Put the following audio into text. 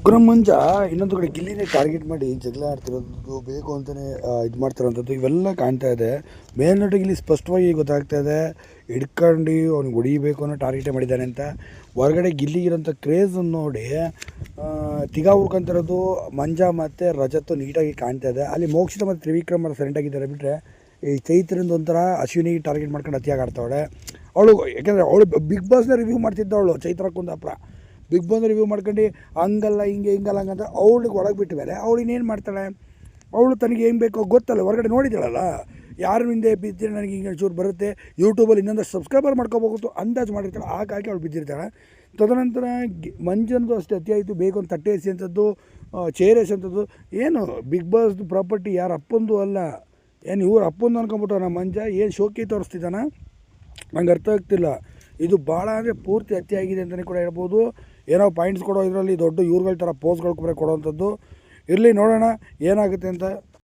ವಿಕ್ರಮ್ ಮಂಜ ಇನ್ನೊಂದು ಕಡೆ ಗಿಲ್ಲಿನೇ ಟಾರ್ಗೆಟ್ ಮಾಡಿ ಜಗಳ ಆಡ್ತಿರೋದು ಬೇಕು ಅಂತಲೇ ಇದು ಮಾಡ್ತಿರೋಂಥದ್ದು ಇವೆಲ್ಲ ಕಾಣ್ತಾ ಇದೆ. ಮೇಲ್ನೋಟ ಗಿಲ್ಲಿ ಸ್ಪಷ್ಟವಾಗಿ ಗೊತ್ತಾಗ್ತಾ ಇದೆ ಹಿಡ್ಕೊಂಡು ಅವ್ನಿಗೆ ಹೊಡಿಬೇಕು ಅನ್ನೋ ಟಾರ್ಗೆಟೇ ಮಾಡಿದ್ದಾನೆ ಅಂತ. ಹೊರಗಡೆ ಗಿಲ್ಲಿಗಿರೋಂಥ ಕ್ರೇಜನ್ನು ನೋಡಿ ತಿಗಾ ಹುಡ್ಕೊಂತಿರೋದು ಮಂಜ ಮತ್ತು ರಜತ್ತು ನೀಟಾಗಿ ಕಾಣ್ತಾ ಇದೆ. ಅಲ್ಲಿ ಮೋಕ್ಷಿತ ಮತ್ತು ತ್ರಿವಿಕ್ರಮ್ ಅವರು ಸೈಲೆಂಟಾಗಿದ್ದಾರೆ ಬಿಟ್ಟರೆ ಈ ಚೈತ್ರಿಂದ ಒಂಥರ ಅಶ್ವಿನಿಗೆ ಟಾರ್ಗೆಟ್ ಮಾಡ್ಕೊಂಡು ಅತಿಯಾಗಿ ಆಡ್ತಾವಳೆ ಅವಳು. ಯಾಕೆಂದರೆ ಅವಳು ಬಿಗ್ ಬಾಸ್ನ ರಿವ್ಯೂ ಮಾಡ್ತಿದ್ದವಳು Chaithra Kundapura. Big boss review ಮಾಡ್ಕೊಂಡು ಹಂಗಲ್ಲ ಹಿಂಗಲ್ಲ ಹಂಗಂತ ಅವಳಿಗೆ ಒಳಗೆ ಬಿಟ್ಟ ಮೇಲೆ ಅವಳು ಇನ್ನೇನು ಮಾಡ್ತಾಳೆ. ಅವಳು ತನಗೆ ಏನು ಬೇಕೋ ಗೊತ್ತಲ್ಲ, ಹೊರಗಡೆ ನೋಡಿದ್ದಾಳಲ್ಲ ಯಾರ ಹಿಂದೆ ಬಿದ್ದರೆ ನನಗೆ ಹಿಂಗೆ ಚೂರು ಬರುತ್ತೆ, ಯೂಟ್ಯೂಬಲ್ಲಿ ಇನ್ನೊಂದಷ್ಟು ಸಬ್ಸ್ಕ್ರೈಬರ್ ಮಾಡ್ಕೋಬೇಕು ಅಂದಾಜು ಮಾಡಿರ್ತಾಳೆ. ಹಾಗಾಗಿ ಅವಳು ಬಿದ್ದಿರ್ತಾಳೆ. ತದನಂತರ ಮಂಜನದು ಅಷ್ಟೇ ಅತಿ ಆಯಿತು, ಬೇಕು ಅಂತ ತಟ್ಟೆ ಎಸೆಯುವಂಥದ್ದು, ಚೇರ್ ಎಸೆಯುವಂಥದ್ದು. ಏನು ಬಿಗ್ ಬಾಸ್ದು ಪ್ರಾಪರ್ಟಿ ಯಾರ ಅಪ್ಪಂದು ಅಲ್ಲ, ಏನು ಇವ್ರು ಅಪ್ಪಂದು ಅನ್ಕೊಂಬಿಟ್ಟು ನಮ್ಮ ಮಂಜ ಏನು ಶೋಕಿ ತೋರಿಸ್ತಿದ್ದಾನ ನಂಗೆ ಅರ್ಥ ಆಗ್ತಿಲ್ಲ. ಇದು ಭಾಳ ಅಂದರೆ ಪೂರ್ತಿ ಅತಿಯಾಗಿದೆ ಅಂತಲೇ ಕೂಡ ಹೇಳ್ಬೋದು. ಏನೋ ಪಾಯಿಂಟ್ಸ್ ಕೊಡೋ ಇದರಲ್ಲಿ ದೊಡ್ಡ ಇವ್ರುಗಳ ಥರ ಪೋಸ್ಗಳು ಕೂಡ ಕೊಡೋವಂಥದ್ದು. ಇರಲಿ, ನೋಡೋಣ ಏನಾಗುತ್ತೆ ಅಂತ.